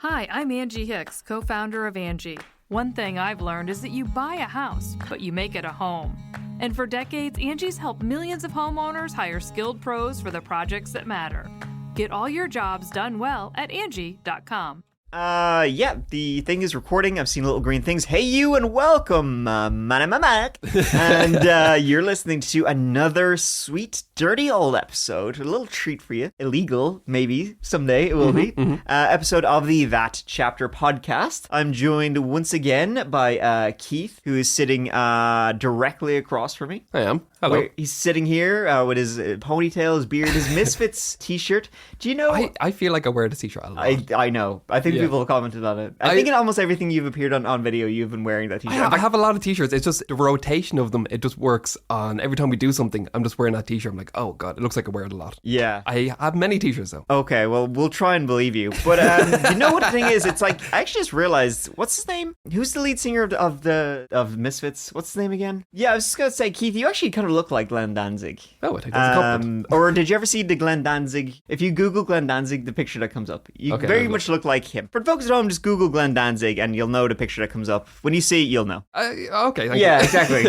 Hi, I'm Angie Hicks, co-founder of Angie. One thing I've learned is that you buy a house, but you make it a home. And for decades, Angie's helped millions of homeowners hire skilled pros for the projects that matter. Get all your jobs done well at Angie.com. Yeah, the thing is recording. I've seen little green things. Hey, you, and welcome, Mac. And you're listening to another sweet, dirty old episode. A little treat for you. Illegal, maybe, someday it will be. Episode of the That Chapter podcast. I'm joined once again by Keith, who is sitting directly across from me. I am. Hello. He's sitting here with his ponytail, his beard, his Misfits t-shirt. Do you know... I feel like I wear the t-shirt a lot. I know. I think people have commented on it. I think in almost everything you've appeared on video, you've been wearing that t-shirt. I have a lot of t-shirts. It's just the rotation of them. It just works on every time we do something. I'm just wearing that t-shirt. I'm like, oh God, it looks like I wear it a lot. Yeah. I have many t-shirts though. Okay, well, we'll try and believe you. But you know what the thing is? It's like, I actually just realized, what's his name? Who's the lead singer of Misfits? What's his name again? Yeah, I was just going to say, Keith, you actually kind of look like Glenn Danzig. Oh, I think that's a compliment. Or did you ever see the Glenn Danzig? If you Google Glenn Danzig, the picture that comes up, you very much look like him. For folks at home, just Google Glenn Danzig and you'll know the picture that comes up. When you see it, you'll know. Okay, thank you. Exactly.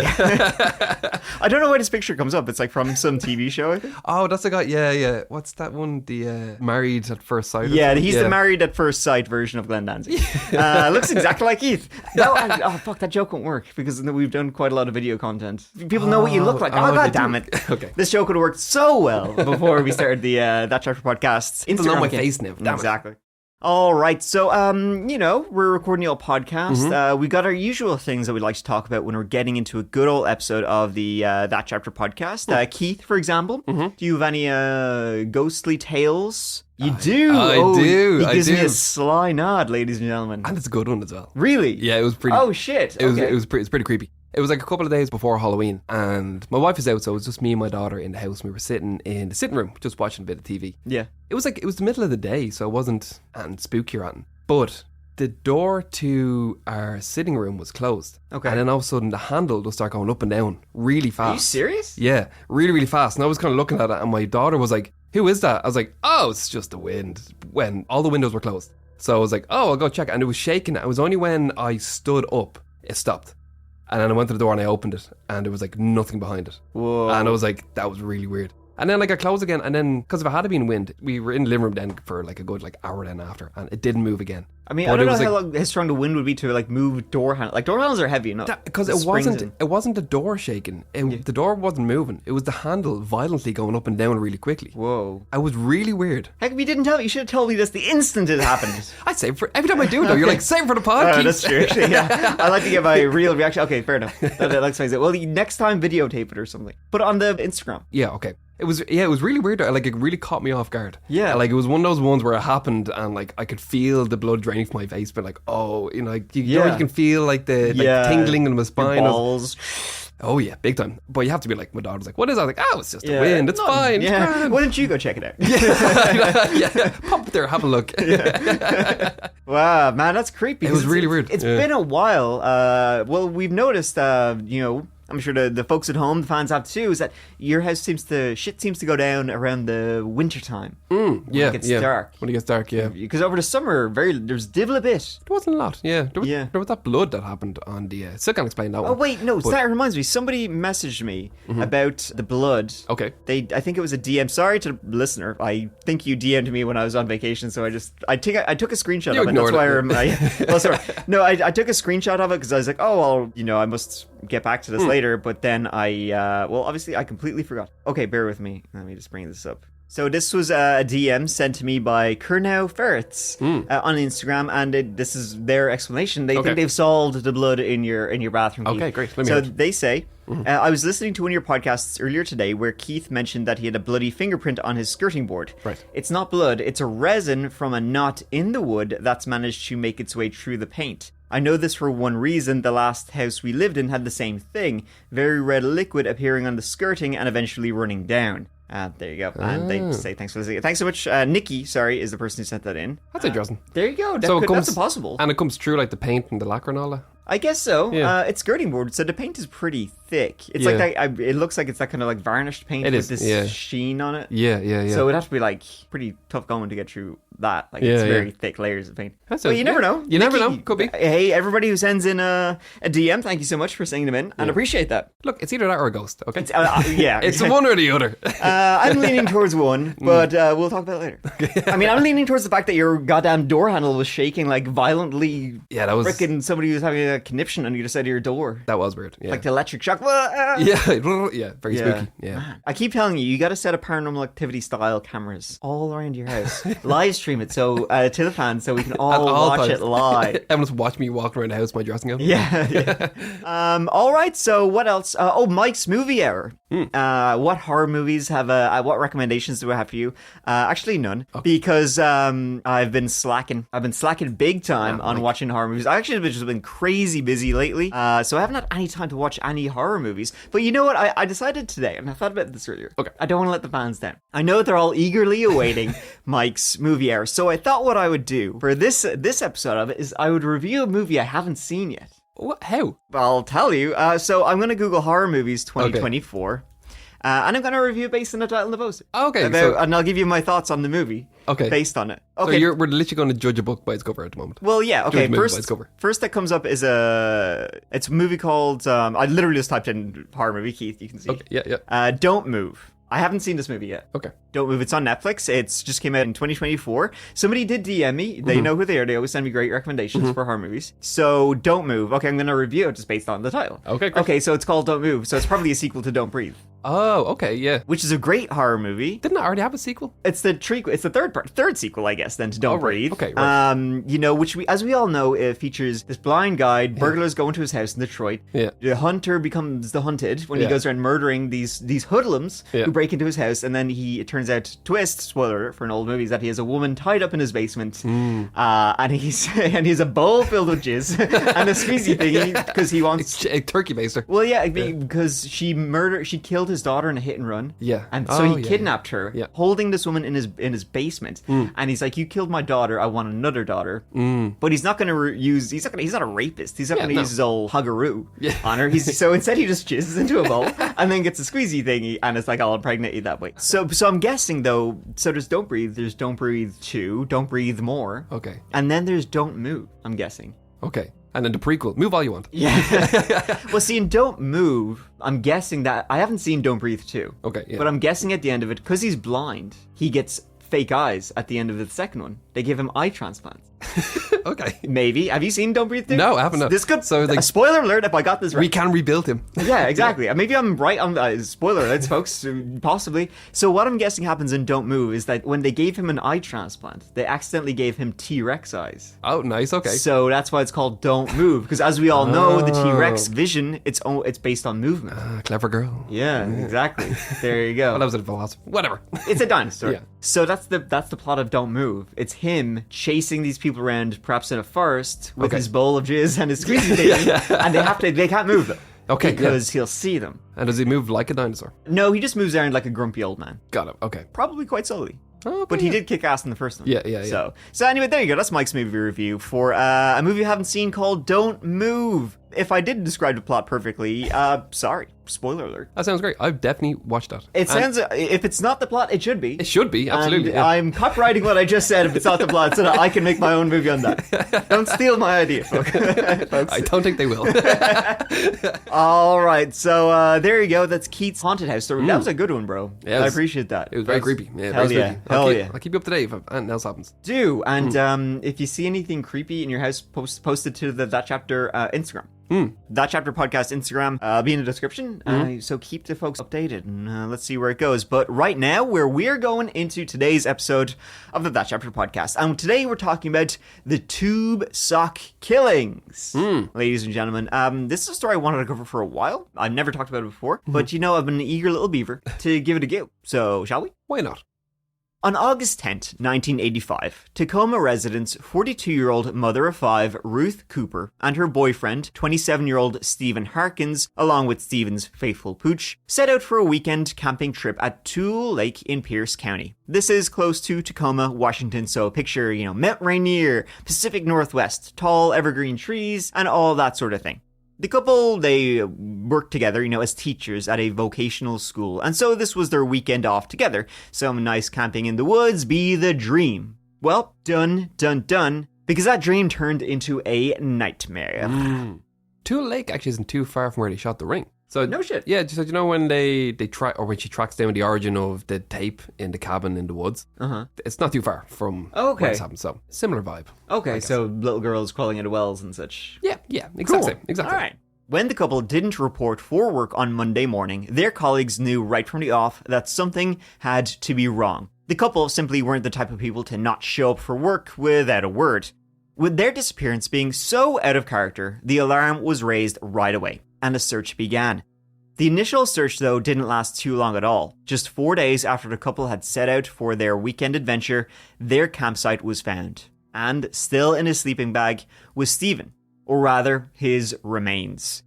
I don't know why this picture comes up. It's like from some TV show, I think. Oh, that's the guy. Yeah. What's that one? The Married at First Sight? Yeah, he's the Married at First Sight version of Glenn Danzig. Looks exactly like Keith. No, fuck, that joke won't work because we've done quite a lot of video content. People know what you look like. Oh, God damn it. Okay. This joke would have worked so well before we started the That Chapter podcast. Instagram know my face now. Exactly. All right, so, we're recording the old podcast. We got our usual things that we'd like to talk about when we're getting into a good old episode of the That Chapter podcast. Keith, for example, do you have any ghostly tales? You do? I do. He gives me a sly nod, ladies and gentlemen. And it's a good one as well. Really? Yeah, it was pretty... Oh, shit. Okay. It was pretty creepy. It was like a couple of days before Halloween, and my wife was out, so it was just me and my daughter in the house, and we were sitting in the sitting room, just watching a bit of TV. Yeah. It was the middle of the day, so it wasn't spooky or anything. But the door to our sitting room was closed. Okay. And then all of a sudden, the handle just started going up and down really fast. Are you serious? Yeah, really, really fast. And I was kind of looking at it, and my daughter was like, "Who is that?" I was like, "Oh, it's just the wind," when all the windows were closed. So I was like, "Oh, I'll go check." And it was shaking. It was only when I stood up, it stopped. And then I went to the door and I opened it, and there was like nothing behind it. Whoa. And I was like, that was really weird. And then like I closed again, and then because if it had been wind, we were in the living room then for like a good hour then after, and it didn't move again. I mean, I don't know how strong the wind would be to like move door handles. Like door handles are heavy enough. Because it wasn't the door shaking. The door wasn't moving. It was the handle violently going up and down really quickly. Whoa. It was really weird. How come you didn't tell me? You should have told me this the instant it happened. I'd say every time I do though, you're like, save for the podcast. That's true. Actually, yeah. I like to get my real reaction. Okay, fair enough. That explains it. Well, next time videotape it or something. Put it on the Instagram. Yeah, okay. It was really weird. Like it really caught me off guard. Yeah. Like it was one of those ones where it happened and like I could feel the blood draining from my face, but like, oh, you know, like, you can feel like the tingling in my spine. Your balls. Oh yeah, big time. But you have to be like, my daughter was like, what is that? I was like, oh, it's just the wind. It's fine. Yeah. It's grand. Why don't you go check it out? Yeah. Pop there, have a look. Wow, man, that's creepy. It was really weird. It's been a while. Well, we've noticed, I'm sure the folks at home, the fans have too, is that your house shit seems to go down around the winter time. When it gets dark. When it gets dark, yeah. Because over the summer, there's divil a bit. There wasn't a lot, yeah. There was that blood that happened on the... still can't explain that one. Oh, wait, no, that reminds me. Somebody messaged me about the blood. Okay. I think it was a DM. Sorry to the listener. I think you DM'd me when I was on vacation, so I took a screenshot of it. That's why well, sorry. No, I took a screenshot of it because I was like, oh, well, I must get back to this later, but then obviously I completely forgot. Okay, bear with me. Let me just bring this up. So this was a DM sent to me by Kernow Ferrets on Instagram, and this is their explanation. They think they've solved the blood in your bathroom. Okay, Keith. great. Let me hear it. They say, I was listening to one of your podcasts earlier today where Keith mentioned that he had a bloody fingerprint on his skirting board. Right. It's not blood, it's a resin from a knot in the wood that's managed to make its way through the paint. I know this for one reason. The last house we lived in had the same thing. Very red liquid appearing on the skirting and eventually running down. There you go. And they say thanks for listening. Thanks so much. Nikki, is the person who sent that in. That's interesting. There you go. That's impossible. And it comes through like the paint and the lacquer and all that? I guess so. Yeah. It's skirting board, so the paint is pretty thick. It's like that. It looks like it's that kind of like varnished paint with this sheen on it. Yeah. So it'd have to be like pretty tough going to get through that. Like it's very thick layers of paint. Well, you never know. You never know. Could be. Hey, everybody who sends in a DM, thank you so much for sending them in, and appreciate that. Look, it's either that or a ghost. Okay. Yeah, it's one or the other. I'm leaning towards one, but we'll talk about it later. I mean, I'm leaning towards the fact that your goddamn door handle was shaking like violently. Yeah, that was freaking somebody who was having a conniption on either side of your door. That was weird. Yeah. Like the electric shock. Yeah, very spooky. Yeah. I keep telling you, you got to set up Paranormal Activity style cameras all around your house. Live stream it so to the fans so we can all watch it live. Everyone's watch me walk around the house in my dressing gown. Yeah. All right. So what else? Mike's movie hour. What horror movies have? What recommendations do I have for you? Actually, none, because I've been slacking. I've been slacking big time on watching horror movies. I actually have just been crazy busy lately, so I haven't had any time to watch any horror movies. But you know what? I decided today, and I thought about this earlier. Okay. I don't want to let the fans down. I know they're all eagerly awaiting Mike's movie hour, so I thought what I would do for this episode of it is I would review a movie I haven't seen yet. What? How? I'll tell you. So I'm going to Google horror movies 2024. Okay. And I'm going to review it based on the title and the poster. Okay. And I'll give you my thoughts on the movie based on it. Okay. So we're literally going to judge a book by its cover at the moment. Well, yeah. Okay. First that comes up is it's a movie called, I literally just typed in horror movie, Keith, you can see. Okay. Yeah. Don't Move. I haven't seen this movie yet. Okay. Don't Move. It's on Netflix. It's just came out in 2024. Somebody did DM me. They know who they are. They always send me great recommendations for horror movies. So Don't Move. Okay, I'm going to review it just based on the title. Okay, great. Okay, so it's called Don't Move. So it's probably a sequel to Don't Breathe. Oh, okay, yeah. Which is a great horror movie. Didn't it already have a sequel? It's the third sequel, I guess, then to Don't Breathe. Okay, right. Which as we all know, it features this blind guy. Burglars go into his house in Detroit. Yeah. The hunter becomes the hunted when he goes around murdering these hoodlums who break into his house, and then it turns out, spoiler for an old movie, is that he has a woman tied up in his basement, and he's a bowl filled with jizz and a squeezy thingy because he wants a turkey baster. Well, yeah, because she killed his daughter in a hit and run. Yeah. And so he kidnapped her, holding this woman in his basement. And he's like, "You killed my daughter. I want another daughter." But he's not going to he's not a rapist. He's not going to use his old huggeroo on her. So instead he just jizzes into a bowl and then gets a squeezy thingy, and it's like, "I'll impregnate you that way." So I'm guessing though, so there's Don't Breathe, there's Don't Breathe 2, Don't Breathe More. Okay. And then there's Don't Move, I'm guessing. Okay. And then the prequel, Move All You Want. Yeah. Well, see, in Don't Move, I'm guessing that I haven't seen Don't Breathe 2. Okay, yeah. But I'm guessing at the end of it, because he's blind, he gets fake eyes at the end of the second one. They give him eye transplants. Okay. Maybe. Have you seen Don't Breathe 2? No, I haven't. No. This could... So, like, spoiler alert if I got this right. We can rebuild him. Yeah, exactly. Maybe I'm right on... spoiler alerts, folks. Possibly. So what I'm guessing happens in Don't Move is that when they gave him an eye transplant, they accidentally gave him T-Rex eyes. Oh, nice. Okay. So that's why it's called Don't Move. Because as we all know, the T-Rex vision, it's based on movement. Clever girl. Yeah, exactly. There you go. Well, that was a philosophy. Whatever. It's a dinosaur. Yeah. So that's the plot of Don't Move. It's him chasing these people around, perhaps in a forest, with his bowl of jizz and his squeezy thing, and they can't move them. Okay. Because he'll see them. And does he move like a dinosaur? No, he just moves around like a grumpy old man. Got it. Okay. Probably quite slowly. Okay, but he did kick ass in the first one. Yeah. So anyway, there you go. That's Mike's movie review for a movie you haven't seen called Don't Move. If I didn't describe the plot perfectly, sorry. Spoiler alert. That sounds great. I've definitely watched that. It sounds, if it's not the plot, it should be. It should be, absolutely. And I'm copywriting what I just said if it's not the plot so that I can make my own movie on that. Don't steal my idea, folks. I don't think they will. All right, so there you go. That's Keith's Haunted House story. That was a good one, bro. Yeah, I appreciate that. It was very creepy. Yeah, hell yeah. Hell yeah. I'll keep you up to date if anything else happens. Do, and if you see anything creepy in your house, post it to the That Chapter Instagram. That Chapter Podcast Instagram be in the description. So keep the folks updated and let's see where it goes. But right now, we're going into today's episode of the That Chapter Podcast. And today we're talking about the tube sock killings. Ladies and gentlemen, this is a story I wanted to cover for a while. I've never talked about it before. But I've been an eager little beaver to give it a go. So shall we? Why not? On August 10th, 1985, Tacoma residents 42-year-old mother of five Ruth Cooper and her boyfriend, 27-year-old Stephen Harkins, along with Stephen's faithful pooch, set out for a weekend camping trip at Toole Lake in Pierce County. This is close to Tacoma, Washington, so picture, Mount Rainier, Pacific Northwest, tall evergreen trees, and all that sort of thing. The couple, they worked together, as teachers at a vocational school, and so this was their weekend off together. Some nice camping in the woods be the dream. Well, done, because that dream turned into a nightmare. Toole Lake actually isn't too far from where they shot The Ring. So no shit. Yeah, just when they try, or when she tracks down the origin of the tape in the cabin in the woods, it's not too far from where it's happened. So similar vibe. Okay, so little girls crawling into wells and such. Yeah, exactly. Cool. Exactly. All right. When the couple didn't report for work on Monday morning, their colleagues knew right from the off that something had to be wrong. The couple simply weren't the type of people to not show up for work without a word. With their disappearance being so out of character, the alarm was raised right away, and a search began. The initial search, though, didn't last too long at all. Just 4 days after the couple had set out for their weekend adventure, their campsite was found. And still in his sleeping bag was Stephen, or rather, his remains.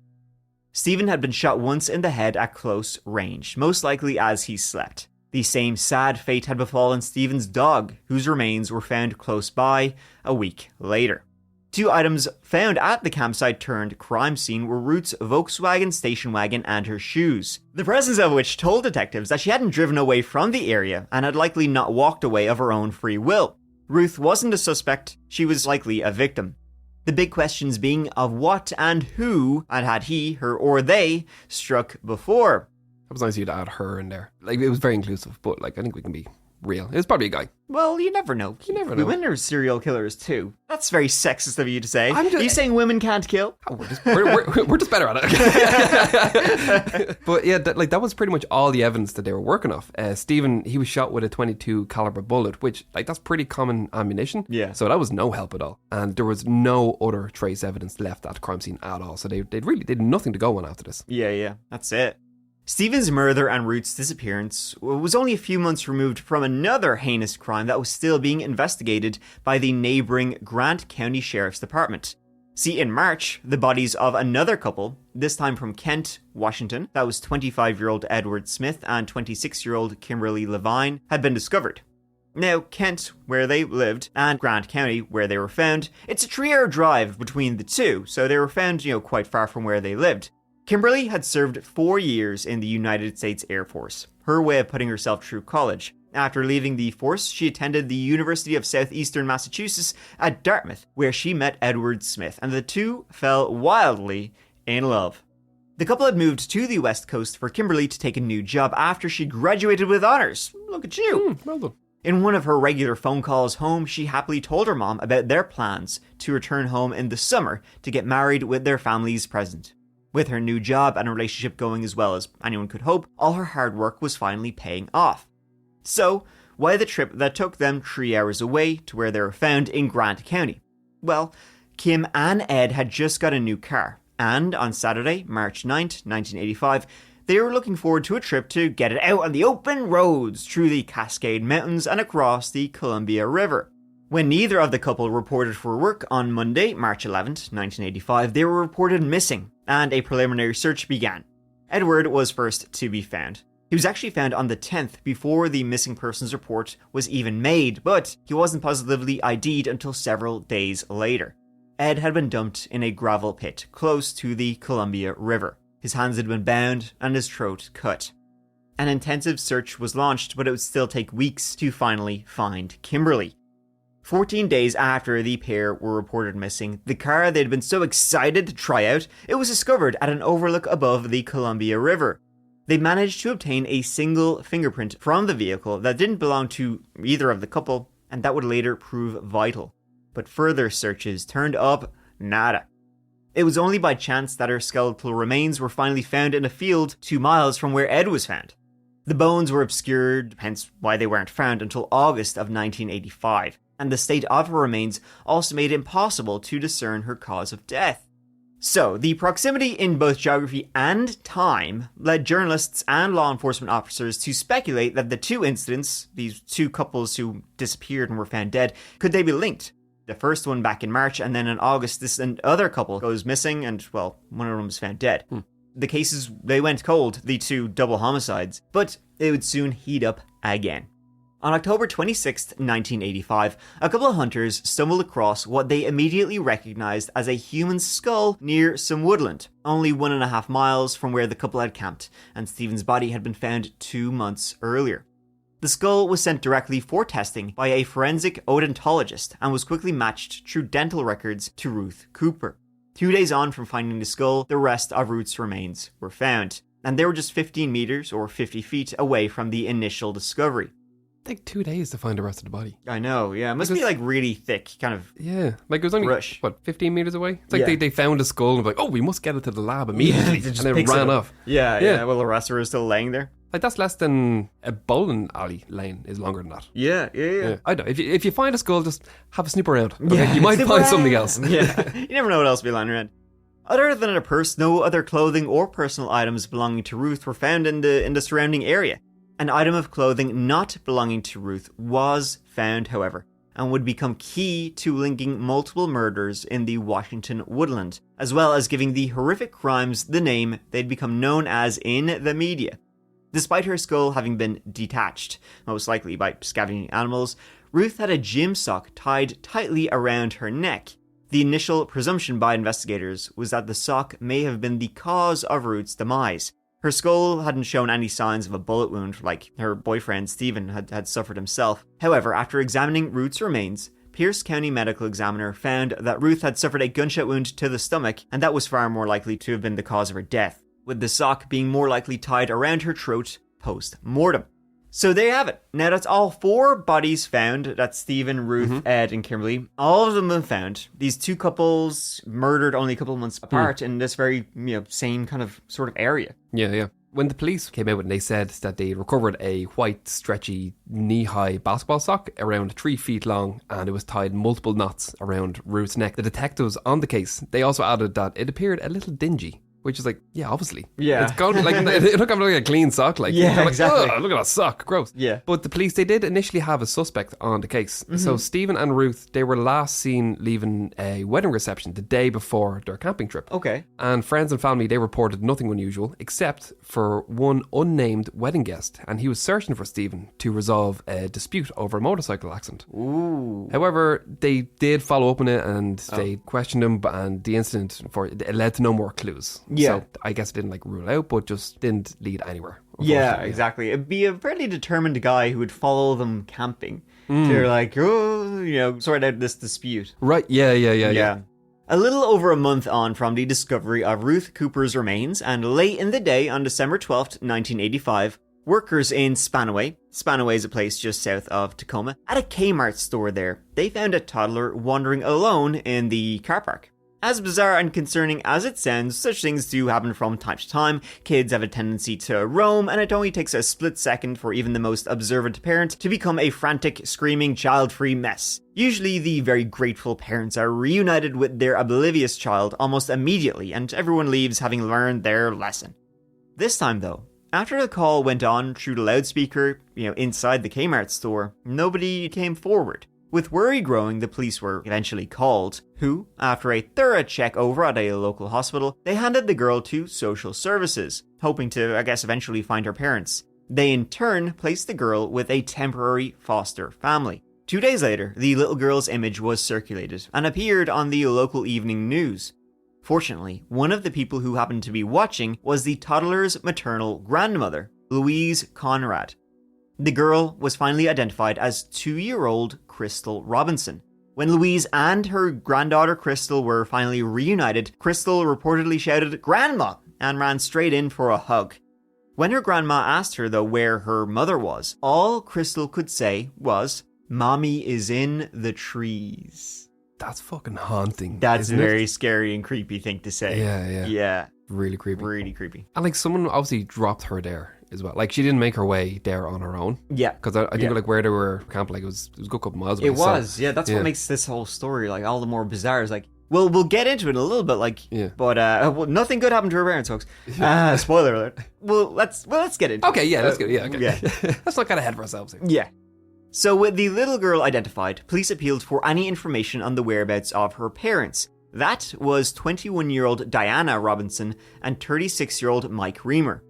Stephen had been shot once in the head at close range, most likely as he slept. The same sad fate had befallen Stephen's dog, whose remains were found close by a week later. 2 items found at the campsite turned crime scene were Ruth's Volkswagen station wagon and her shoes, the presence of which told detectives that she hadn't driven away from the area and had likely not walked away of her own free will. Ruth wasn't a suspect, she was likely a victim. The big questions being of what and who, and had he, her, or they struck before. It was nice of you to add her in there. It was very inclusive, but I think we can be real. It was probably a guy. Well, you never know. Women are serial killers too. That's very sexist of you to say. Are you saying women can't kill? Oh, we're just better at it. But yeah, that was pretty much all the evidence that they were working off. Stephen, he was shot with a .22 caliber bullet, which that's pretty common ammunition. Yeah. So that was no help at all, and there was no other trace evidence left at the crime scene at all. So they really did nothing to go on after this. Yeah, that's it. Stephen's murder and Ruth's disappearance was only a few months removed from another heinous crime that was still being investigated by the neighboring Grant County Sheriff's Department. See, in March, the bodies of another couple, this time from Kent, Washington, that was 25-year-old Edward Smith and 26-year-old Kimberly Levine, had been discovered. Now, Kent, where they lived, and Grant County, where they were found, it's a 3-hour drive between the two, so they were found, quite far from where they lived. Kimberly had served 4 years in the United States Air Force, her way of putting herself through college. After leaving the force, she attended the University of Southeastern Massachusetts at Dartmouth, where she met Edward Smith, and the two fell wildly in love. The couple had moved to the West Coast for Kimberly to take a new job after she graduated with honors. Look at you. Well done. In one of her regular phone calls home, she happily told her mom about their plans to return home in the summer to get married with their families present. With her new job and relationship going as well as anyone could hope, all her hard work was finally paying off. So, why the trip that took them 3 hours away to where they were found in Grant County? Well, Kim and Ed had just got a new car, and on Saturday, March 9th, 1985, they were looking forward to a trip to get it out on the open roads through the Cascade Mountains and across the Columbia River. When neither of the couple reported for work on Monday, March 11th, 1985, they were reported missing, and a preliminary search began. Edward was first to be found. He was actually found on the 10th before the missing persons report was even made, but he wasn't positively ID'd until several days later. Ed had been dumped in a gravel pit close to the Columbia River. His hands had been bound and his throat cut. An intensive search was launched, but it would still take weeks to finally find Kimberly. 14 days after the pair were reported missing, the car they'd been so excited to try out, it was discovered at an overlook above the Columbia River. They managed to obtain a single fingerprint from the vehicle that didn't belong to either of the couple, and that would later prove vital. But further searches turned up nada. It was only by chance that her skeletal remains were finally found in a field 2 miles from where Ed was found. The bones were obscured, hence why they weren't found until August of 1985. And the state of her remains also made it impossible to discern her cause of death. So, the proximity in both geography and time led journalists and law enforcement officers to speculate that the two incidents, these two couples who disappeared and were found dead, could they be linked? The first one back in March, and then in August, this other couple goes missing, and, well, one of them was found dead. The cases, they went cold, the two double homicides, but it would soon heat up again. On October 26, 1985, a couple of hunters stumbled across what they immediately recognized as a human skull near some woodland, only 1.5 miles from where the couple had camped, and Stephen's body had been found 2 months earlier. The skull was sent directly for testing by a forensic odontologist and was quickly matched through dental records to Ruth Cooper. 2 days on from finding the skull, the rest of Ruth's remains were found, and they were just 15 meters or 50 feet away from the initial discovery. Take 2 days to find the rest of the body. I know, yeah. It must be like really thick, kind of. Yeah, like it was only, rush. 15 meters away? It's like they found a skull and were like, oh, we must get it to the lab immediately. And they ran off. Yeah. Well, the rest were still laying there. Like, that's less than a bowling alley lane is longer than that. Yeah. I know. If you find a skull, just have a snoop around. Okay? Yeah, you might find something else. Yeah. You never know what else will be lying around. Other than a purse, no other clothing or personal items belonging to Ruth were found in the surrounding area. An item of clothing not belonging to Ruth was found, however, and would become key to linking multiple murders in the Washington woodland, as well as giving the horrific crimes the name they'd become known as in the media. Despite her skull having been detached, most likely by scavenging animals, Ruth had a gym sock tied tightly around her neck. The initial presumption by investigators was that the sock may have been the cause of Ruth's demise. Her skull hadn't shown any signs of a bullet wound like her boyfriend Stephen had suffered himself. However, after examining Ruth's remains, Pierce County medical examiner found that Ruth had suffered a gunshot wound to the stomach, and that was far more likely to have been the cause of her death, with the sock being more likely tied around her throat post-mortem. So there you have it. Now that's all 4 bodies found. That's Stephen, Ruth, Ed, and Kimberly. All of them have been found. These two couples murdered only a couple of months apart in this very, same kind of sort of area. Yeah. When the police came out and they said that they recovered a white, stretchy, knee-high basketball sock around 3 feet long, and it was tied multiple knots around Ruth's neck, the detectives on the case, they also added that it appeared a little dingy. Which is like, yeah, obviously. Yeah. It's got like, it looked like a clean sock. Like, yeah, like, exactly. Look at that sock. Gross. Yeah. But the police, they did initially have a suspect on the case. So Stephen and Ruth, they were last seen leaving a wedding reception the day before their camping trip. Okay. And friends and family, they reported nothing unusual except for one unnamed wedding guest. And he was searching for Stephen to resolve a dispute over a motorcycle accident. Ooh. However, they did follow up on it and they questioned him, and the incident it led to no more clues. Yeah. So I guess it didn't rule out, but just didn't lead anywhere. Yeah, exactly. It'd be a fairly determined guy who would follow them camping. They're like, sort out this dispute. Right, yeah. A little over a month on from the discovery of Ruth Cooper's remains, and late in the day on December 12th, 1985, workers in Spanaway is a place just south of Tacoma, at a Kmart store there, they found a toddler wandering alone in the car park. As bizarre and concerning as it sounds, such things do happen from time to time. Kids have a tendency to roam, and it only takes a split second for even the most observant parent to become a frantic, screaming, child-free mess. Usually, the very grateful parents are reunited with their oblivious child almost immediately, and everyone leaves having learned their lesson. This time, though, after the call went on through the loudspeaker, inside the Kmart store, nobody came forward. With worry growing, the police were eventually called, who, after a thorough check over at a local hospital, they handed the girl to social services, hoping to, eventually find her parents. They in turn placed the girl with a temporary foster family. 2 days later, the little girl's image was circulated and appeared on the local evening news. Fortunately, one of the people who happened to be watching was the toddler's maternal grandmother, Louise Conrad. The girl was finally identified as 2-year-old Crystal Robinson. When Louise and her granddaughter Crystal were finally reunited, Crystal reportedly shouted, "Grandma!" and ran straight in for a hug. When her grandma asked her, though, where her mother was, all Crystal could say was, "Mommy is in the trees." That's fucking haunting. That's a very scary and creepy thing to say. Yeah. Really creepy. Really creepy. And someone obviously dropped her there as well. She didn't make her way there on her own. Yeah. Because I think where they were camping, it was a good couple miles away. It was, yeah. That's what makes this whole story all the more bizarre. Is Well, we'll get into it in a little bit, but well, nothing good happened to her parents, folks. Spoiler alert. Well, let's get into it. Okay, yeah, let's get it. Yeah, okay. Yeah. Let's not get ahead of ourselves here. Yeah. So with the little girl identified, police appealed for any information on the whereabouts of her parents. That was 21-year-old Diana Robinson and 36-year-old Mike Reamer.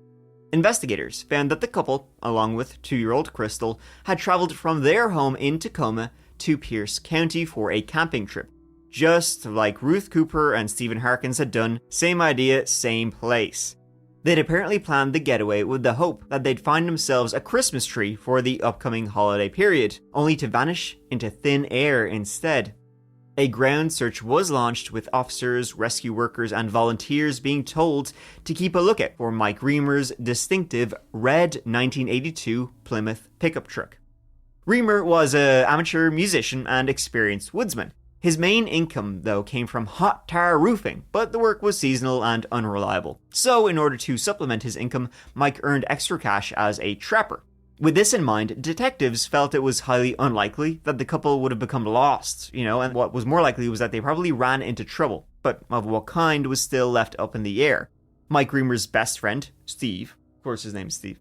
Investigators found that the couple, along with 2-year-old Crystal, had traveled from their home in Tacoma to Pierce County for a camping trip. Just like Ruth Cooper and Stephen Harkins had done, same idea, same place. They'd apparently planned the getaway with the hope that they'd find themselves a Christmas tree for the upcoming holiday period, only to vanish into thin air instead. A ground search was launched with officers, rescue workers, and volunteers being told to keep a lookout for Mike Reamer's distinctive red 1982 Plymouth pickup truck. Reamer was an amateur musician and experienced woodsman. His main income, though, came from hot tar roofing, but the work was seasonal and unreliable. So, in order to supplement his income, Mike earned extra cash as a trapper. With this in mind, detectives felt it was highly unlikely that the couple would have become lost, and what was more likely was that they probably ran into trouble, but of what kind was still left up in the air. Mike Reamer's best friend, Steve, of course his name's Steve,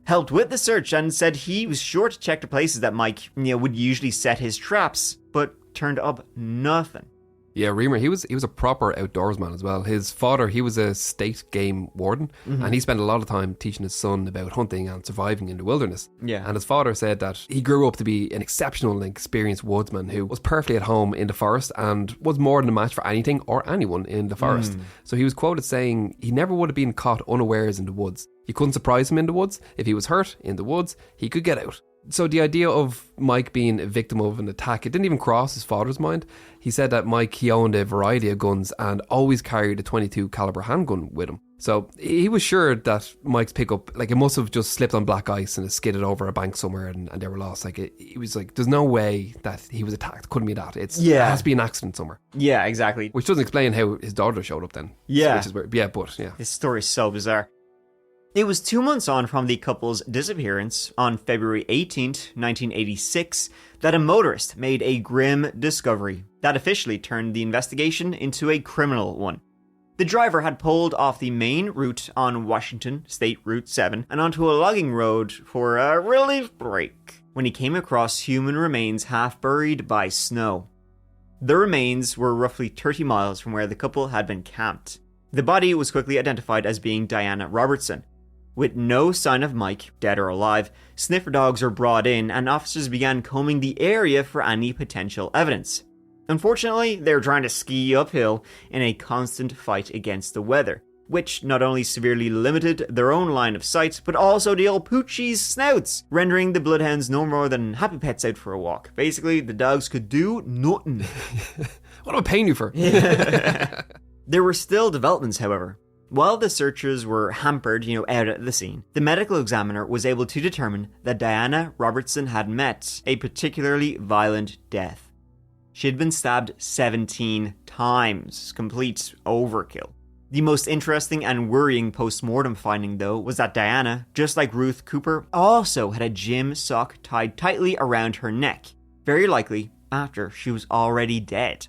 helped with the search and said he was sure to check the places that Mike, would usually set his traps, but turned up nothing. Yeah, Reamer, he was a proper outdoorsman as well. His father, he was a state game warden, and he spent a lot of time teaching his son about hunting and surviving in the wilderness. Yeah. And his father said that he grew up to be an exceptional and experienced woodsman who was perfectly at home in the forest and was more than a match for anything or anyone in the forest. So he was quoted saying he never would have been caught unawares in the woods. You couldn't surprise him in the woods. If he was hurt in the woods, he could get out. So the idea of Mike being a victim of an attack, it didn't even cross his father's mind. He said that Mike, he owned a variety of guns and always carried a .22 caliber handgun with him. So he was sure that Mike's pickup, it must have just slipped on black ice and it skidded over a bank somewhere and they were lost. He was like, there's no way that he was attacked. Couldn't be that. It has to be an accident somewhere. Yeah, exactly. Which doesn't explain how his daughter showed up then. Yeah. Which is weird. Yeah, but yeah. This story is so bizarre. It was 2 months on from the couple's disappearance, on February 18th, 1986, that a motorist made a grim discovery that officially turned the investigation into a criminal one. The driver had pulled off the main route on Washington State Route 7 and onto a logging road for a relief break when he came across human remains half buried by snow. The remains were roughly 30 miles from where the couple had been camped. The body was quickly identified as being Diana Robertson. With no sign of Mike, dead or alive, sniffer dogs were brought in and officers began combing the area for any potential evidence. Unfortunately, they were trying to ski uphill in a constant fight against the weather, which not only severely limited their own line of sight, but also the old poochie's snouts, rendering the bloodhounds no more than happy pets out for a walk. Basically, the dogs could do nothing. What am I paying you for? There were still developments, however. While the searchers were hampered, out at the scene, the medical examiner was able to determine that Diana Robertson had met a particularly violent death. She had been stabbed 17 times, complete overkill. The most interesting and worrying post-mortem finding, though, was that Diana, just like Ruth Cooper, also had a gym sock tied tightly around her neck, very likely after she was already dead.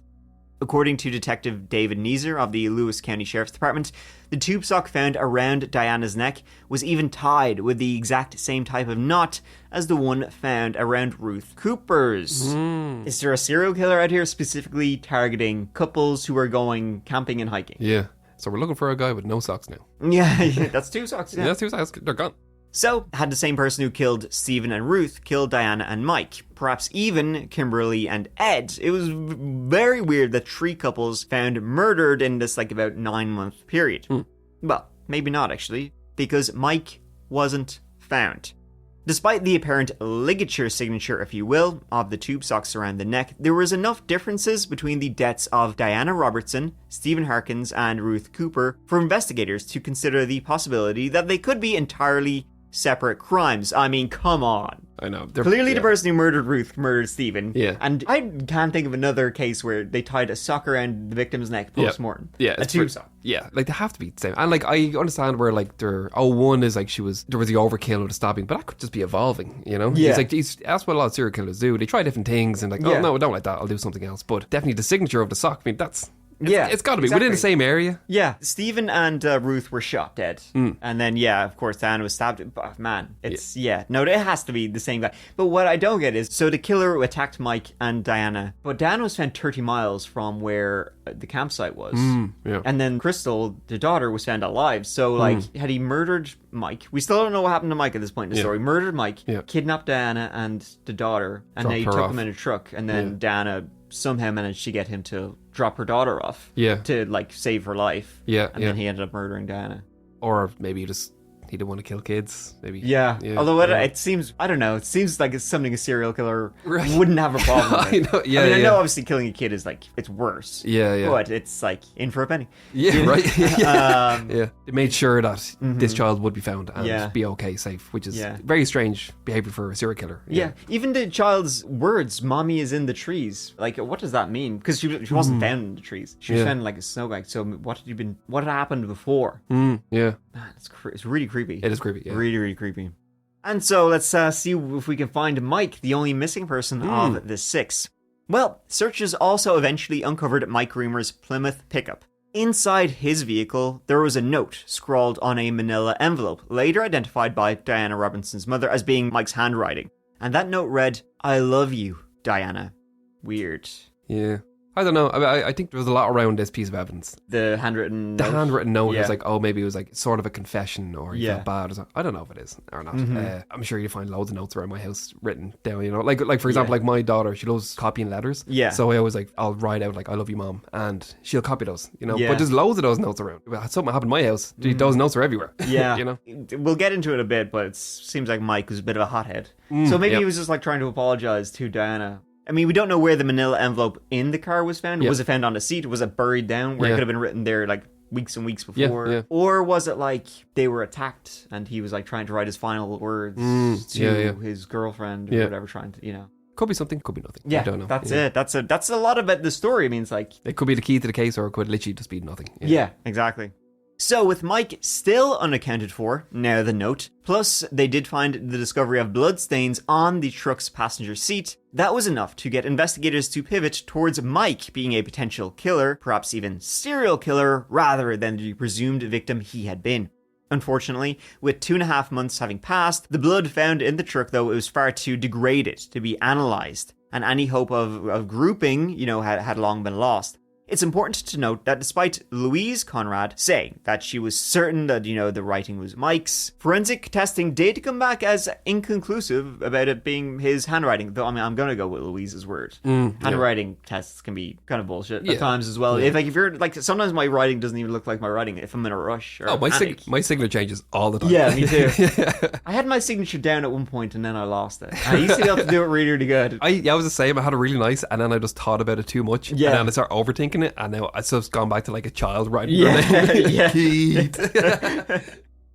According to Detective David Neeser of the Lewis County Sheriff's Department, the tube sock found around Diana's neck was even tied with the exact same type of knot as the one found around Ruth Cooper's. Is there a serial killer out here specifically targeting couples who are going camping and hiking? Yeah. So we're looking for a guy with no socks now. Yeah, that's 2 socks. Yeah, that's 2 socks. They're gone. So, had the same person who killed Stephen and Ruth killed Diana and Mike, perhaps even Kimberly and Ed? It was very weird that 3 couples found murdered in this about 9-month period. Well, maybe not actually, because Mike wasn't found. Despite the apparent ligature signature, if you will, of the tube socks around the neck, there was enough differences between the deaths of Diana Robertson, Stephen Harkins, and Ruth Cooper for investigators to consider the possibility that they could be entirely separate crimes. I mean, come on. I know. Clearly the person who murdered Ruth murdered Stephen. Yeah. And I can't think of another case where they tied a sock around the victim's neck post-mortem. Yeah. A tube sock. Yeah. They have to be the same. And I understand where one is there was the overkill of the stabbing, but that could just be evolving, Yeah. That's what a lot of serial killers do. They try different things and no, I don't like that. I'll do something else. But definitely the signature of the sock, that's It's got to be within the same area. Yeah, Stephen and Ruth were shot dead. And then, of course, Diana was stabbed. But, man, it's, no, it has to be the same guy. But what I don't get is, so the killer attacked Mike and Diana, but Diana was found 30 miles from where the campsite was. And then Crystal, the daughter, was found alive. So, like, had he murdered Mike? We still don't know what happened to Mike at this point in the story. Murdered Mike, kidnapped Diana and the daughter, and then he took him in a truck, and then Diana somehow managed to get him to drop her daughter off to like save her life, and then he ended up murdering Diana. Or maybe he didn't want to kill kids, maybe. Although it seems, I don't know, it seems like it's something a serial killer wouldn't have a problem with. I know obviously killing a kid is like, it's worse, but it's like in for a penny. They made sure that this child would be found and be okay, safe, which is very strange behavior for a serial killer. Even the child's words, "Mommy is in the trees," like, what does that mean? Because she wasn't found in the trees, she was found in like a snowbank. So what had happened before? Man, it's really creepy. It is creepy, really, really creepy. And so let's see if we can find Mike, the only missing person of the 6. Well, searchers also eventually uncovered Mike Reamer's Plymouth pickup. Inside his vehicle, there was a note scrawled on a manila envelope, later identified by Diana Robinson's mother as being Mike's handwriting. And that note read, "I love you, Diana." Weird. Yeah. I don't know. I think there was a lot around this piece of evidence. The handwritten note was like, maybe it was like sort of a confession, or you felt bad or something. I don't know if it is or not. I'm sure you find loads of notes around my house written down, you know. Like for example, like my daughter, she loves copying letters. Yeah. So I always like, I'll write out like, "I love you, Mom," and she'll copy those, you know. But there's loads of those notes around. Something happened in my house. Those notes are everywhere. Yeah. You know. We'll get into it a bit, but it seems like Mike was a bit of a hothead. So maybe he was just like trying to apologize to Diana. I mean, we don't know where the manila envelope in the car was found. Was it found on the seat? Was it buried down where it could have been written there like weeks and weeks before? Or was it like they were attacked and he was like trying to write his final words to his girlfriend or whatever, trying to, you know. Could be something, could be nothing. Yeah, I don't know. That's it. That's a lot about the story. I mean, it's like... It could be the key to the case, or it could literally just be nothing. Yeah, exactly. So with Mike still unaccounted for, now the note, plus they did find the discovery of bloodstains on the truck's passenger seat, that was enough to get investigators to pivot towards Mike being a potential killer, perhaps even serial killer, rather than the presumed victim he had been. Unfortunately, with 2.5 months having passed, the blood found in the truck, though, it was far too degraded to be analysed, and any hope of grouping, you know, had long been lost. It's important to note that despite Louise Conrad saying that she was certain that, you know, the writing was Mike's, forensic testing did come back as inconclusive about it being his handwriting. Though, I mean, I'm going to go with Louise's word. Handwriting tests can be kind of bullshit at times as well. If you're like, sometimes my writing doesn't even look like my writing if I'm in a rush or my signature changes all the time. Yeah, me too. I had my signature down at one point and then I lost it. I used to be able to do it really, really good. I was the same. I had it really nice and then I just thought about it too much. And then I started overthinking it, and now it's just gone back to like a child writing.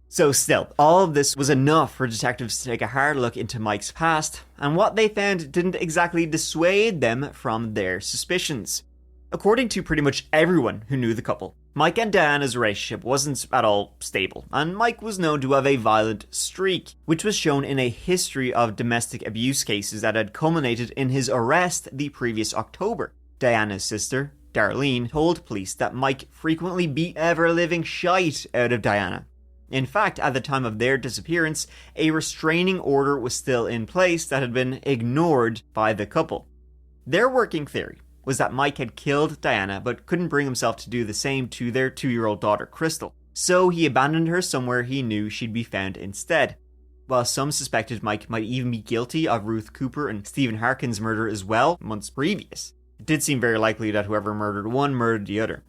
So still, all of this was enough for detectives to take a hard look into Mike's past, and what they found didn't exactly dissuade them from their suspicions. According to pretty much everyone who knew the couple, Mike and Diana's relationship wasn't at all stable, and Mike was known to have a violent streak, which was shown in a history of domestic abuse cases that had culminated in his arrest the previous October. Diana's sister, Darlene, told police that Mike frequently beat ever-living shite out of Diana. In fact, at the time of their disappearance, a restraining order was still in place that had been ignored by the couple. Their working theory was that Mike had killed Diana but couldn't bring himself to do the same to their 2-year-old daughter, Crystal, so he abandoned her somewhere he knew she'd be found instead. While some suspected Mike might even be guilty of Ruth Cooper and Stephen Harkin's murder as well, months previous, it did seem very likely that whoever murdered one murdered the other.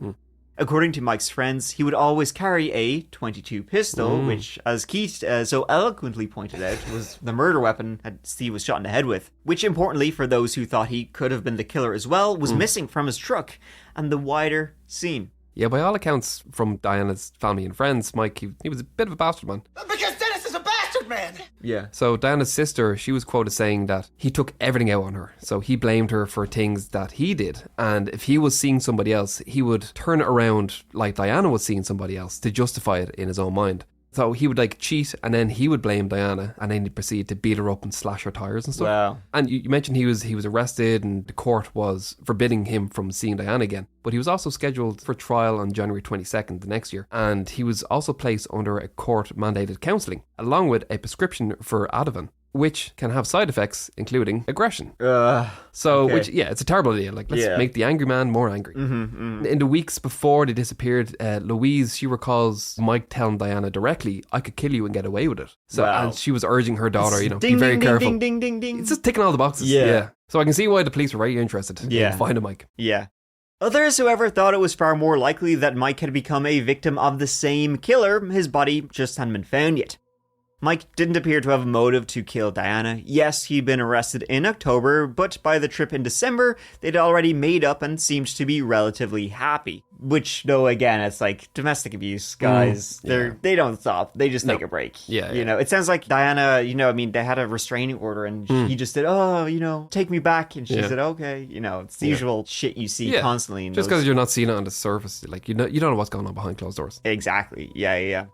According to Mike's friends, he would always carry a .22 pistol, which, as Keith so eloquently pointed out, was the murder weapon that Steve was shot in the head with, which importantly, for those who thought he could have been the killer as well, was missing from his truck and the wider scene. Yeah, by all accounts from Diana's family and friends, Mike, he was a bit of a bastard man. Because Dennis is a bastard man! Yeah. So Diana's sister, she was quoted saying that he took everything out on her. So he blamed her for things that he did. And if he was seeing somebody else, he would turn it around like Diana was seeing somebody else to justify it in his own mind. So he would like cheat and then he would blame Diana and then he'd proceed to beat her up and slash her tires and stuff. Wow. And you mentioned he was arrested and the court was forbidding him from seeing Diana again. But he was also scheduled for trial on January 22nd the next year. And he was also placed under a court-mandated counselling, along with a prescription for Ativan, which can have side effects, including aggression. Which, it's a terrible idea. Like, let's make the angry man more angry. In the weeks before they disappeared, Louise, she recalls Mike telling Diana directly, I could kill you and get away with it. So, and she was urging her daughter, be very careful. Ding, ding, ding, ding. It's just ticking all the boxes. Yeah. So I can see why the police were very interested in finding Mike. Yeah. Others, however, thought it was far more likely that Mike had become a victim of the same killer. His body just hadn't been found yet. Mike didn't appear to have a motive to kill Diana. Yes, he'd been arrested in October, but by the trip in December, they'd already made up and seemed to be relatively happy. Which, though, again, it's like domestic abuse, guys. They don't stop. They just take a break. You know, it sounds like Diana, they had a restraining order and he just said, take me back. And she said, okay. It's the usual shit you see constantly. Just because you're not seeing it on the surface, like, you don't know what's going on behind closed doors. Exactly. Yeah.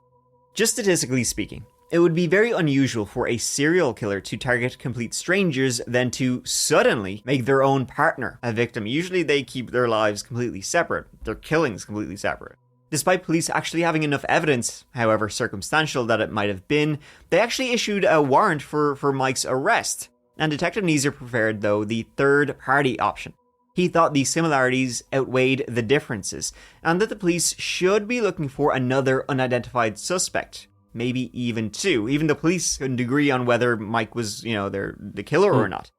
Just statistically speaking, it would be very unusual for a serial killer to target complete strangers than to suddenly make their own partner a victim. Usually they keep their lives completely separate, their killings completely separate. Despite police actually having enough evidence, however circumstantial that it might have been, they actually issued a warrant for Mike's arrest. And Detective Neeser preferred, though, the third-party option. He thought the similarities outweighed the differences, and that the police should be looking for another unidentified suspect. Maybe even two. Even the police couldn't agree on whether Mike was, the killer or not.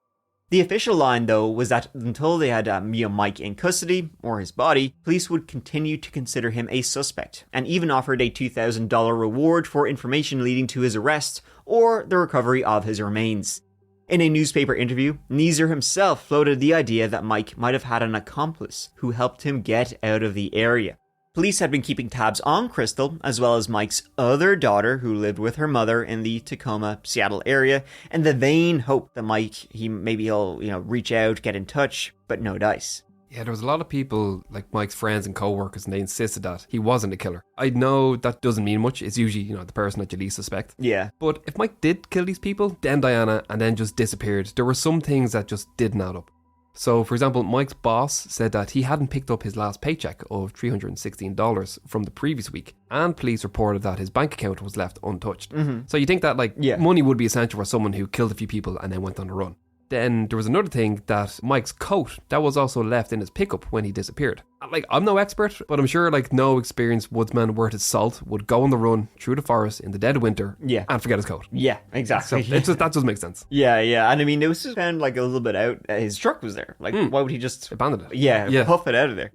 The official line, though, was that until they had Mike in custody, or his body, police would continue to consider him a suspect, and even offered a $2,000 reward for information leading to his arrest, or the recovery of his remains. In a newspaper interview, Neeser himself floated the idea that Mike might have had an accomplice who helped him get out of the area. Police had been keeping tabs on Crystal, as well as Mike's other daughter, who lived with her mother in the Tacoma, Seattle area, and the vain hope that he'll reach out, get in touch, but no dice. Yeah, there was a lot of people, like Mike's friends and co-workers, and they insisted that he wasn't a killer. I know that doesn't mean much. It's usually, the person that you least suspect. Yeah. But if Mike did kill these people, then Diana, and then just disappeared, there were some things that just didn't add up. So, for example, Mike's boss said that he hadn't picked up his last paycheck of $316 from the previous week, and police reported that his bank account was left untouched. So you think that, money would be essential for someone who killed a few people and then went on a run. Then there was another thing that Mike's coat, that was also left in his pickup when he disappeared. I'm no expert, but I'm sure no experienced woodsman worth his salt would go on the run through the forest in the dead of winter and forget his coat. Yeah, exactly. So that does make sense. Yeah. And it was just found a little bit out. His truck was there. Why would he just abandon it? Yeah, puff it out of there.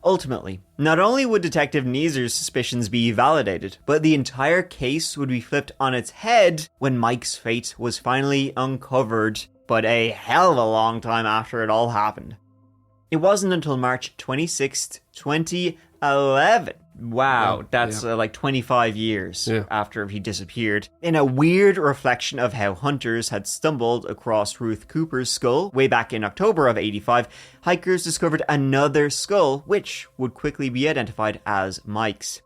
Ultimately, not only would Detective Neeser's suspicions be validated, but the entire case would be flipped on its head when Mike's fate was finally uncovered, but a hell of a long time after it all happened. It wasn't until March 26th, 2011. Wow, that's 25 years after he disappeared. In a weird reflection of how hunters had stumbled across Ruth Cooper's skull way back in October of '85, hikers discovered another skull, which would quickly be identified as Mike's.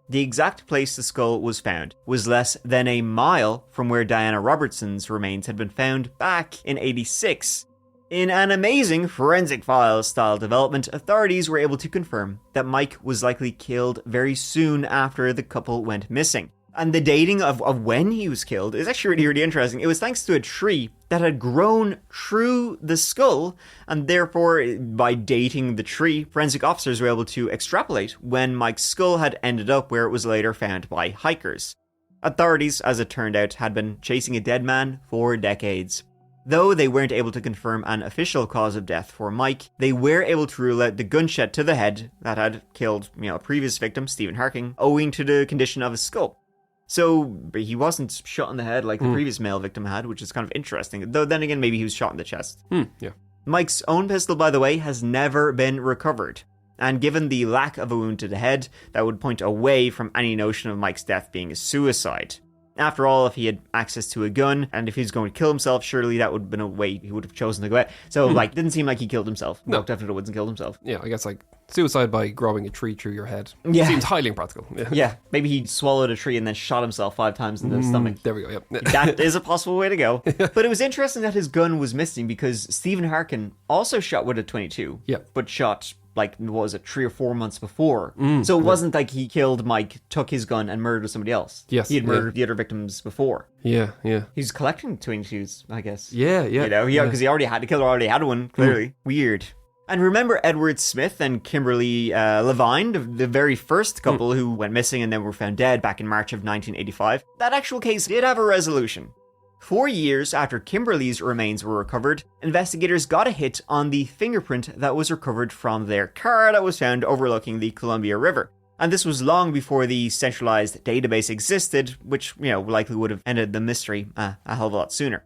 The exact place the skull was found was less than a mile from where Diana Robertson's remains had been found back in '86. In an amazing forensic files style development, authorities were able to confirm that Mike was likely killed very soon after the couple went missing. And the dating of when he was killed is actually really, really interesting. It was thanks to a tree that had grown through the skull, and therefore, by dating the tree, forensic officers were able to extrapolate when Mike's skull had ended up where it was later found by hikers. Authorities, as it turned out, had been chasing a dead man for decades. Though they weren't able to confirm an official cause of death for Mike, they were able to rule out the gunshot to the head that had killed, a previous victim, Stephen Harking, owing to the condition of his skull. So he wasn't shot in the head like the previous male victim had, which is kind of interesting. Though then again, maybe he was shot in the chest. Yeah. Mike's own pistol, by the way, has never been recovered. And given the lack of a wound to the head, that would point away from any notion of Mike's death being a suicide. After all, if he had access to a gun, and if he was going to kill himself, surely that would have been a way he would have chosen to go out. So, didn't seem like he killed himself. No. Well, definitely wouldn't kill himself. Yeah, I guess, Suicide by growing a tree through your head. Yeah. Seems highly impractical. Yeah, maybe he swallowed a tree and then shot himself 5 times in the stomach. There we go, yep. That is a possible way to go. But it was interesting that his gun was missing because Stephen Harkin also shot with a 22. Yeah. But shot, like, what was it, 3 or 4 months before. So it wasn't like he killed Mike, took his gun, and murdered somebody else. Yes, He had murdered the other victims before. Yeah. He's collecting 22s, I guess. Yeah. You know, because he already had, the killer already had one, clearly. Weird. And remember Edward Smith and Kimberly Levine, the very first couple who went missing and then were found dead back in March of 1985? That actual case did have a resolution. 4 years after Kimberly's remains were recovered, investigators got a hit on the fingerprint that was recovered from their car that was found overlooking the Columbia River. And this was long before the centralized database existed, which, likely would have ended the mystery a hell of a lot sooner.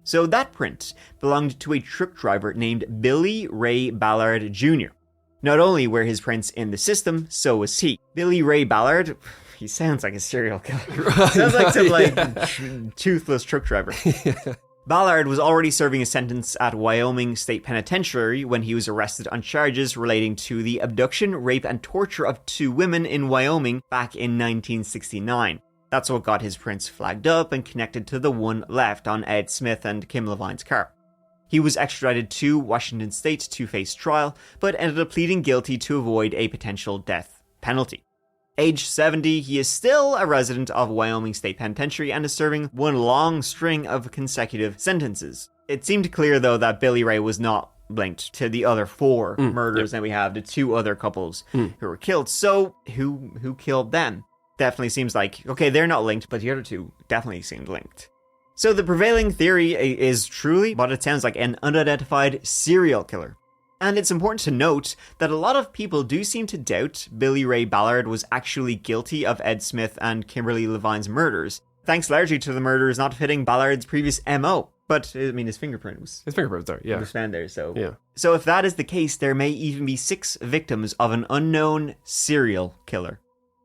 So that print belonged to a truck driver named Billy Ray Ballard Jr. Not only were his prints in the system, so was he. Billy Ray Ballard, he sounds like a serial killer. Sounds like some toothless truck driver. Ballard was already serving a sentence at Wyoming State Penitentiary when he was arrested on charges relating to the abduction, rape, and torture of 2 women in Wyoming back in 1969. That's what got his prints flagged up and connected to the one left on Ed Smith and Kim Levine's car. He was extradited to Washington State to face trial, but ended up pleading guilty to avoid a potential death penalty. Age 70, he is still a resident of Wyoming State Penitentiary and is serving one long string of consecutive sentences. It seemed clear, though, that Billy Ray was not linked to the other 4 murders that we have, the 2 other couples who were killed. So, who killed them? Definitely seems like, okay, they're not linked, but the other 2 definitely seemed linked. So the prevailing theory is truly what it sounds like, an unidentified serial killer. And it's important to note that a lot of people do seem to doubt Billy Ray Ballard was actually guilty of Ed Smith and Kimberly Levine's murders, thanks largely to the murders not fitting Ballard's previous MO. But, I mean, his fingerprint was there, yeah. Was found there, so... Yeah. So if that is the case, there may even be 6 victims of an unknown serial killer.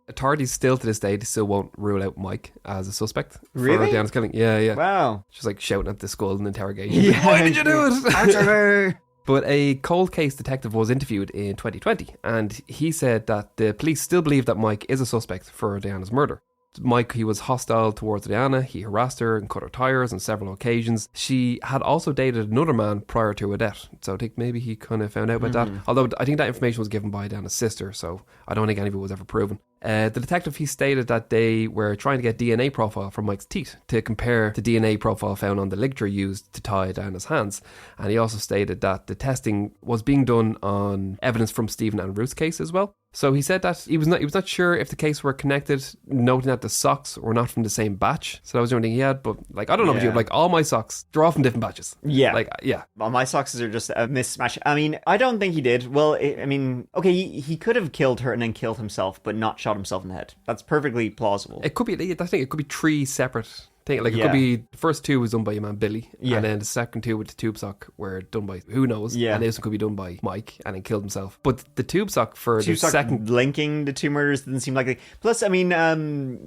Authorities still to this day, they still won't rule out Mike as a suspect Really? for Diana's killing. Yeah. Wow. Just like shouting at the skull in interrogation. Yeah. Why did you do it? Answer her! But a cold case detective was interviewed in 2020, and he said that the police still believe that Mike is a suspect for Diana's murder. Mike, he was hostile towards Diana, he harassed her and cut her tires on several occasions. She had also dated another man prior to her death, so I think maybe he kind of found out about that. Although I think that information was given by Diana's sister, so I don't think any of it was ever proven. The detective, he stated that they were trying to get DNA profile from Mike's teeth to compare the DNA profile found on the ligature used to tie Diana's hands. And he also stated that the testing was being done on evidence from Stephen and Ruth's case as well. So he said that he was not sure if the case were connected, noting that the socks were not from the same batch. So that was the only thing he had. But like, I don't know about you, like all my socks, they're all from different batches. Yeah. Like, yeah. Well, my socks are just a mismatch. I mean, I don't think he did. Well, okay, he could have killed her and then killed himself, but not shot himself in the head. That's perfectly plausible. It could be, I think it could be 3 separate things. Like, it could be, the first 2 was done by your man Billy, and then the second 2 with the tube sock were done by who knows, and this one could be done by Mike, and then killed himself. But the tube sock for the second... linking the 2 murders didn't seem like... Plus, I mean,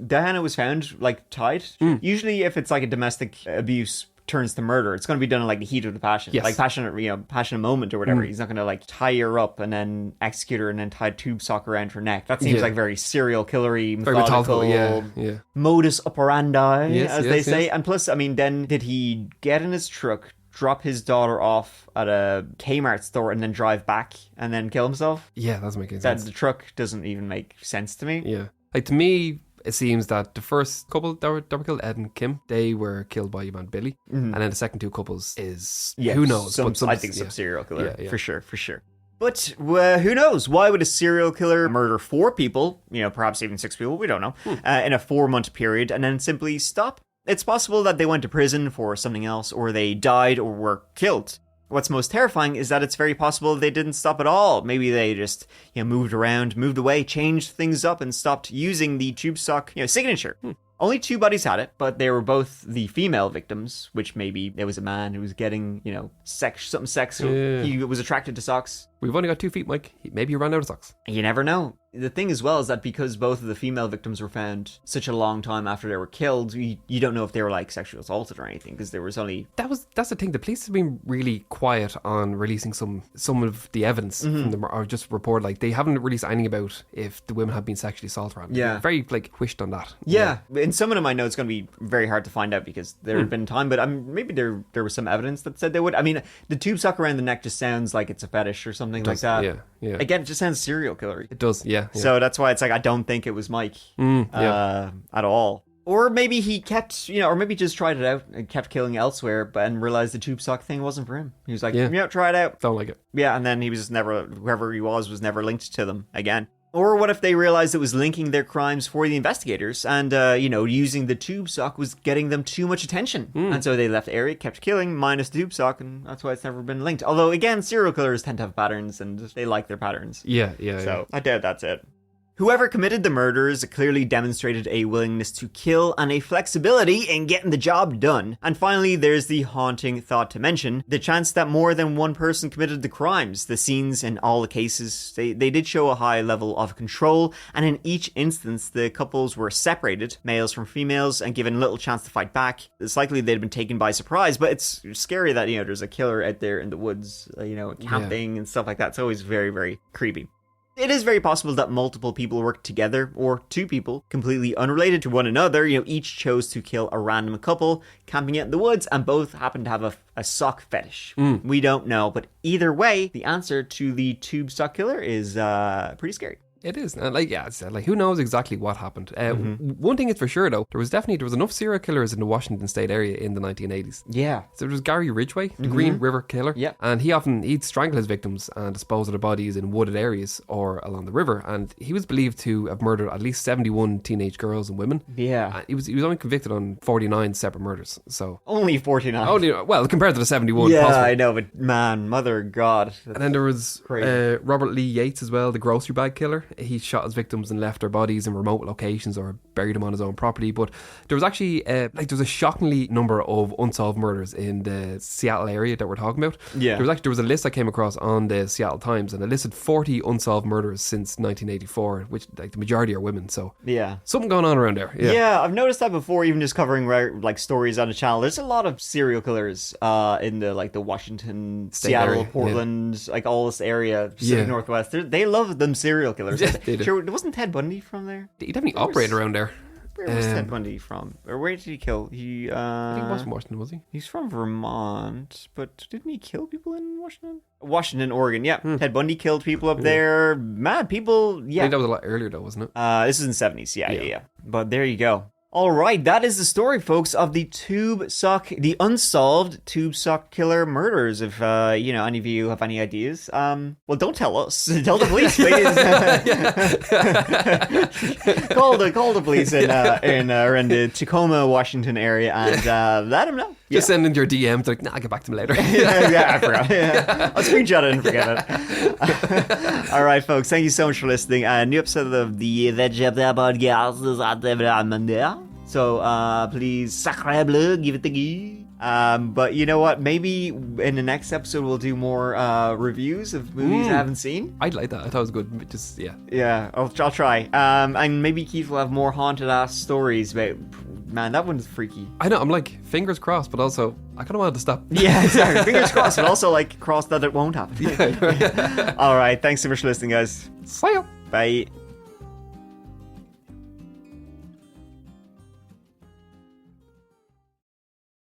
Diana was found, like, tied. Usually, if it's like a domestic abuse turns to murder, it's going to be done in like the heat of the passion, like passionate moment or whatever. He's not going to like tie her up and then execute her and then tie a tube sock around her neck. That seems like very serial killery, methodical, modus operandi, as they say. And plus, I mean, then did he get in his truck, drop his daughter off at a Kmart store and then drive back and then kill himself? Yeah, that doesn't make any sense. The truck doesn't even make sense to me. Yeah. Like, to me, it seems that the first couple that were killed, Ed and Kim, they were killed by your man Billy. And then the second 2 couples is, who knows? I think some serial killer, for sure. But who knows? Why would a serial killer murder 4 people, perhaps even 6 people, we don't know, in a 4-month period and then simply stop? It's possible that they went to prison for something else, or they died or were killed. What's most terrifying is that it's very possible they didn't stop at all. Maybe they just, moved around, moved away, changed things up, and stopped using the tube sock, signature. Only 2 bodies had it, but they were both the female victims, which maybe there was a man who was getting, something sexual. He was attracted to socks. We've only got 2 feet, Mike. Maybe he ran out of socks. You never know. The thing as well is that because both of the female victims were found such a long time after they were killed, you don't know if they were like sexually assaulted or anything, because there was only... That's the thing. The police have been really quiet on releasing some of the evidence from them, or just report, like, they haven't released anything about if the women have been sexually assaulted on. Yeah. Very, like, wished on that. Yeah. In some of them I know it's going to be very hard to find out because there had been time, but maybe there was some evidence that said they would. I mean, the tube sock around the neck just sounds like it's a fetish or something like that. Yeah. Again, it just sounds serial killer. It does, yeah. So that's why it's like, I don't think it was Mike at all. Or maybe he kept, or maybe he just tried it out and kept killing elsewhere, and realized the tube sock thing wasn't for him. He was like, try it out. Don't like it. Yeah, and then he was whoever he was never linked to them again. Or what if they realized it was linking their crimes for the investigators and, using the tube sock was getting them too much attention. And so they left the area, kept killing, minus the tube sock, and that's why it's never been linked. Although, again, serial killers tend to have patterns, and they like their patterns. Yeah. So I doubt that's it. Whoever committed the murders clearly demonstrated a willingness to kill and a flexibility in getting the job done. And finally, there's the haunting thought to mention, the chance that more than one person committed the crimes. The scenes in all the cases, they did show a high level of control, and in each instance, the couples were separated, males from females, and given little chance to fight back. It's likely they'd been taken by surprise, but it's scary that, there's a killer out there in the woods, camping and stuff like that. It's always very, very creepy. It is very possible that multiple people worked together, or two people, completely unrelated to one another, each chose to kill a random couple, camping out in the woods, and both happen to have a sock fetish. We don't know, but either way, the answer to the tube sock killer is pretty scary. It is. Who knows exactly what happened? One thing is for sure, though, there was enough serial killers in the Washington State area in the 1980s. Yeah. So there was Gary Ridgway, the Green River Killer. Yeah. And he'd strangle his victims and dispose of their bodies in wooded areas or along the river. And he was believed to have murdered at least 71 teenage girls and women. Yeah. He was only convicted on 49 separate murders. So only 49. Well, compared to the 71. Yeah, possible. I know, but man, mother God. And then there was Robert Lee Yates as well, the grocery bag killer. He shot his victims and left their bodies in remote locations or buried them on his own property. But there was actually there was a shockingly number of unsolved murders in the Seattle area that we're talking about. Yeah. There was a list I came across on the Seattle Times, and it listed 40 unsolved murders since 1984, which the majority are women. So yeah, something going on around there. Yeah, I've noticed that before, even just covering stories on the channel. There's a lot of serial killers in the Washington, State Seattle, area, Portland, all this area, Pacific Northwest. They love them serial killers. Yeah, they do. Sure, wasn't Ted Bundy from there? He definitely operated around there. Where was Ted Bundy from? Or where did he kill? I think he was from Washington, was he? He's from Vermont, but didn't he kill people in Washington? Washington, Oregon, yeah. Ted Bundy killed people up there. Mad people, yeah. I think that was a lot earlier though, wasn't it? This is in the 70s, yeah. But there you go. All right, that is the story, folks, of the unsolved tube sock killer murders. If any of you have any ideas, well, don't tell us. Tell the police, please. call the police in around the Tacoma, Washington area, and let them know. Just send in your DM. They're like, nah, I'll get back to them later. I forgot. Yeah. I'll screenshot it and forget it. All right, folks, thank you so much for listening. A new episode of the thatchapter podcast is out there on Monday. So please subscribe, give it a go. But you know what? Maybe in the next episode we'll do more reviews of movies I haven't seen. I'd like that. I thought it was good. Just Yeah, I'll try. And maybe Keith will have more haunted ass stories about. Man, that one's freaky. I know. I'm like fingers crossed, but also I kind of wanted to stop. Yeah, exactly. Fingers crossed, but also cross that it won't happen. All right. Thanks so much for listening, guys. See ya. Bye.